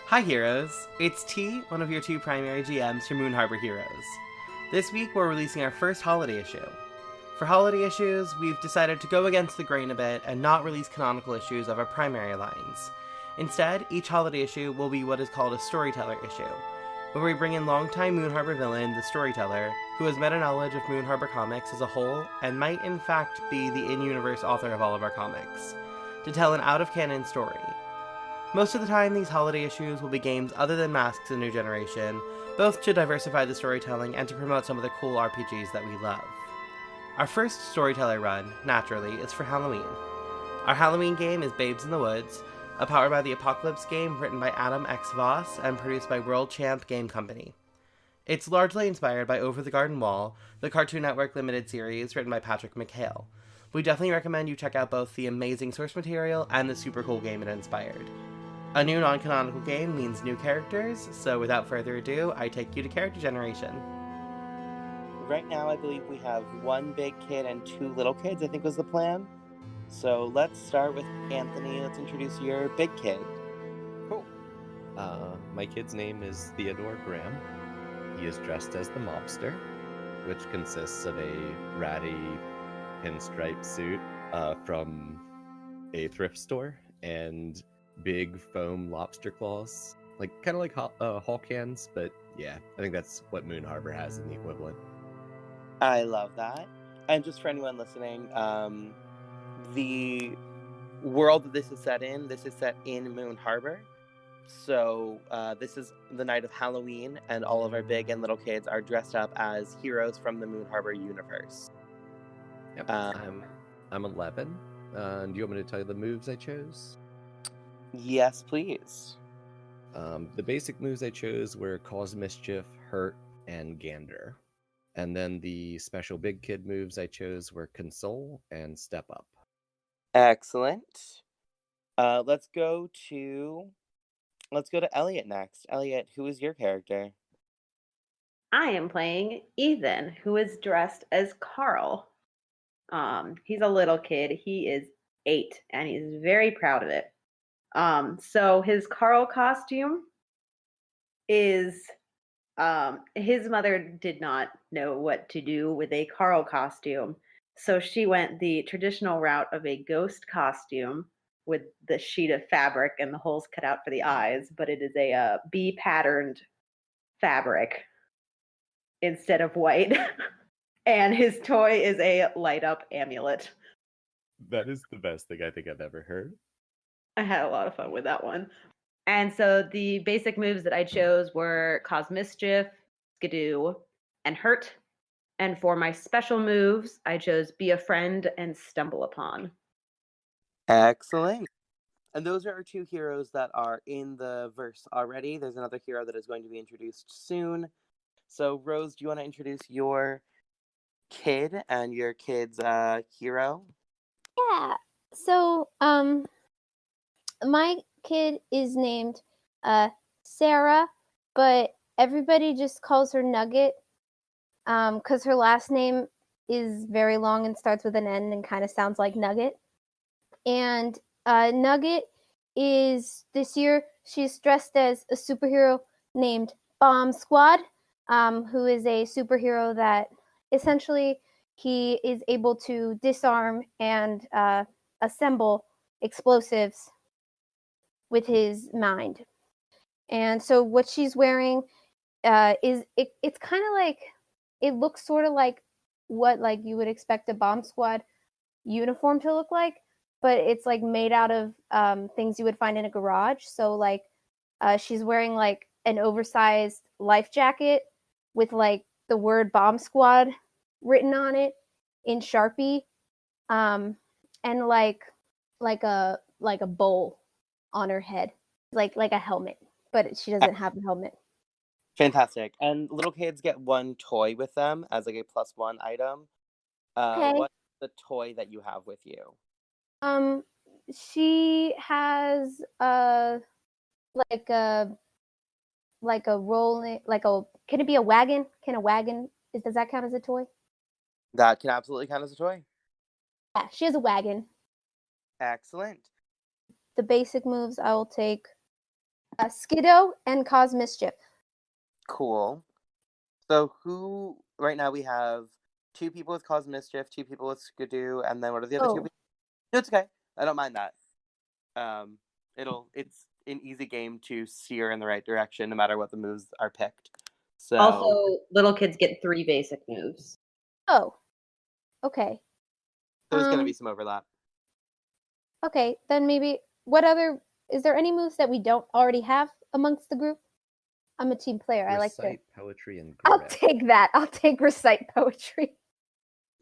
Hi Heroes! It's T, one of your two primary GMs for Moon Harbor Heroes. This week we're releasing our first holiday issue. For holiday issues, we've decided to go against the grain a bit and not release canonical issues of our primary lines. Instead, each holiday issue will be what is called a Storyteller issue, where we bring in longtime Moon Harbor villain, the Storyteller, who has meta-knowledge of Moon Harbor comics as a whole and might in fact be the in-universe author of all of our comics, to tell an out-of-canon story. Most of the time, these holiday issues will be games other than Masks and New Generation, both to diversify the storytelling and to promote some of the cool RPGs that we love. Our first Storyteller run, naturally, is for Halloween. Our Halloween game is Babes in the Woods, a Powered by the Apocalypse game written by Adam X. Voss and produced by World Champ Game Company. It's largely inspired by Over the Garden Wall, the Cartoon Network limited series written by Patrick McHale. We definitely recommend you check out both the amazing source material and the super cool game it inspired. A new non-canonical game means new characters, so without further ado, I take you to character generation. Right now, I believe we have one big kid and two little kids, I think was the plan. So let's start with Anthony. Let's introduce your big kid. Cool. My kid's name is Theodore Graham. He is dressed as the mobster, which consists of a ratty pinstripe suit from a thrift store and big foam lobster claws, kind of like Hawk hands, but yeah, I think that's what Moon Harbor has in the equivalent. I love that. And just for anyone listening, the world that this is set in Moon Harbor. So this is the night of Halloween, and all of our big and little kids are dressed up as heroes from the Moon Harbor universe. Yep. I'm 11. Do you want me to tell you the moves I chose? Yes, please. The basic moves I chose were Cause Mischief, Hurt, and Gander. And then the special big kid moves I chose were Console and Step Up. Excellent. Let's go to Elliot next. Elliot, who is your character? I am playing Ethan, who is dressed as Carl. He's a little kid. He is 8, and he's very proud of it. So his Carl costume is his mother did not know what to do with a Carl costume, so she went the traditional route of a ghost costume with the sheet of fabric and the holes cut out for the eyes, but it is a bee patterned fabric instead of white. And his toy is a light up amulet. That is the best thing I think I've ever heard. I had a lot of fun with that one. And so the basic moves that I chose were Cause Mischief, Skidoo, and Hurt. And for my special moves, I chose Be a Friend and Stumble Upon. Excellent. And those are our two heroes that are in the verse already. There's another hero that is going to be introduced soon. So, Rose, do you want to introduce your kid and your kid's hero? Yeah. So, my kid is named Sarah, but everybody just calls her Nugget because her last name is very long and starts with an N and kind of sounds like Nugget. And Nugget is this year, she's dressed as a superhero named Bomb Squad, who is a superhero that essentially he is able to disarm and assemble explosives with his mind. And so what she's wearing is it's kind of like, it looks sort of like what like you would expect a Bomb Squad uniform to look like, but it's like made out of things you would find in a garage. So like she's wearing like an oversized life jacket with like the word Bomb Squad written on it in Sharpie, and like a bowl on her head, like a helmet, but she doesn't have a helmet. Fantastic. And little kids get one toy with them as like a +1 item. Okay. What's the toy that you have with you? She has like a rolling, can it be a wagon? Can a wagon, does that count as a toy? That can absolutely count as a toy. Yeah, she has a wagon. Excellent. The basic moves I will take Skiddo and Cause Mischief. Cool. So right now we have 2 people with Cause Mischief, 2 people with Skidoo, and then what are the other 2 Oh. people? No, it's okay. I don't mind that. It's an easy game to steer in the right direction no matter what the moves are picked. So Also, little kids get 3 basic moves. Oh. Okay. there's going to be some overlap. Okay, then maybe is there any moves that we don't already have amongst the group? I'm a team player. I like to. Recite poetry and I'll grit. take that. I'll take recite poetry.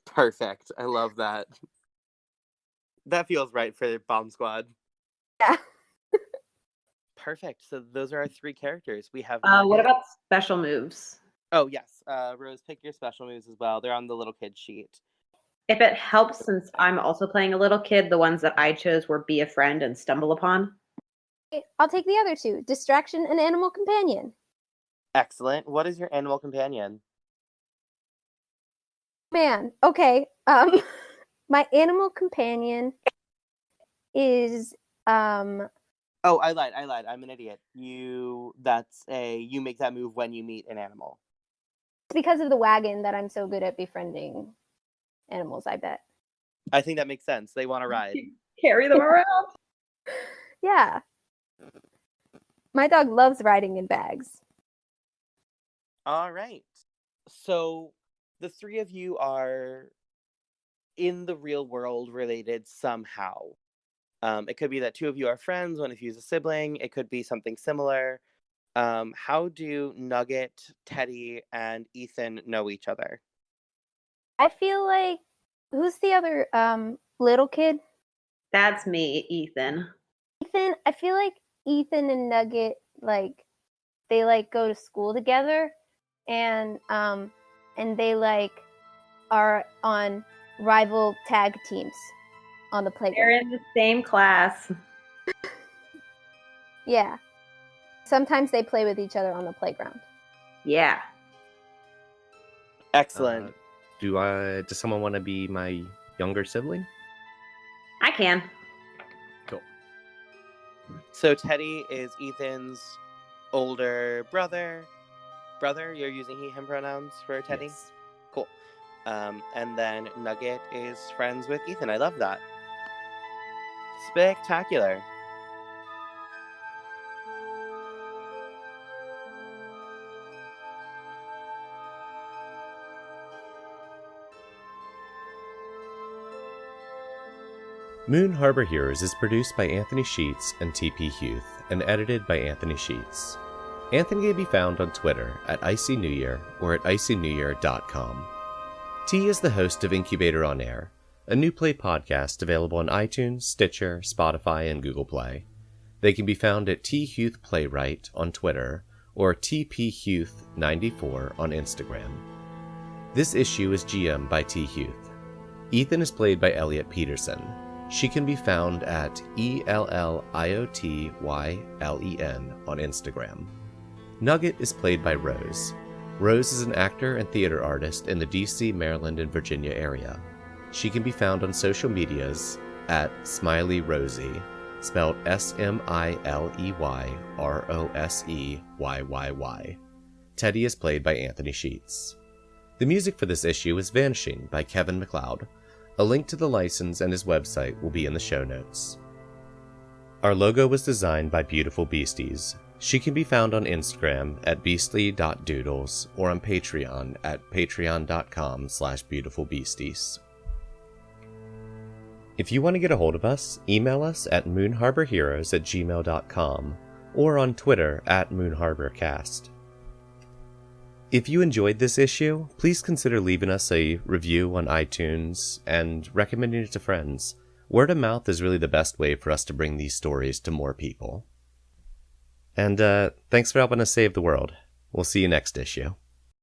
Perfect. I love that. That feels right for Bomb Squad. Yeah. Perfect. So those are our 3 characters. We have What Nugget. about special moves? Oh, yes. Rose, pick your special moves as well. They're on the little kid sheet. If it helps, since I'm also playing a little kid, the ones that I chose were Be a Friend and Stumble Upon. Okay, I'll take the other 2, Distraction and Animal Companion. Excellent. What is your animal companion? Man, okay. My animal companion is Oh, I lied. I'm an idiot. You make that move when you meet an animal. it's because of the wagon that I'm so good at befriending animals, I bet. I think that makes sense. They want to ride. Carry them around. Yeah. My dog loves riding in bags. All right. So the 3 of you are in the real world related somehow. It could be that 2 of you are friends, one of you is a sibling. It could be something similar. How do Nugget, Teddy, and Ethan know each other? I feel like who's the other little kid? That's me, Ethan. Ethan, I feel like Ethan and Nugget they go to school together and they are on rival tag teams on the playground. They're in the same class. Yeah. Sometimes they play with each other on the playground. Yeah. Excellent. Does someone want to be my younger sibling? I can. Cool. So Teddy is Ethan's older brother. Brother, you're using he, him pronouns for Teddy? Yes. Cool. And then Nugget is friends with Ethan. I love that. Spectacular. Moon Harbor Heroes is produced by Anthony Sheets and TP Huth and edited by Anthony Sheets. Anthony can be found on Twitter at Icy New Year or at icynewyear.com. T is the host of Incubator on Air, a new play podcast available on iTunes, Stitcher, Spotify, and Google Play. They can be found at T Huth Playwright on Twitter or TPHuth94 on Instagram. This issue is GM by T Huth. Ethan is played by Elliot Peterson. She can be found at ELLIOTYLEN on Instagram. Nugget is played by Rose. Rose is an actor and theater artist in the DC, Maryland, and Virginia area. She can be found on social medias at Smiley Rosie, spelled SmileyRoseyYY. Teddy is played by Anthony Sheets. The music for this issue is Vanishing by Kevin MacLeod. A link to the license and his website will be in the show notes. Our logo was designed by Beautiful Beasties. She can be found on Instagram at beastly.doodles or on Patreon at patreon.com/beautifulbeasties. If you want to get a hold of us, email us at moonharborheroes@gmail.com or on Twitter at moonharborcast. If you enjoyed this issue, please consider leaving us a review on iTunes and recommending it to friends. Word of mouth is really the best way for us to bring these stories to more people. And thanks for helping us save the world. We'll see you next issue.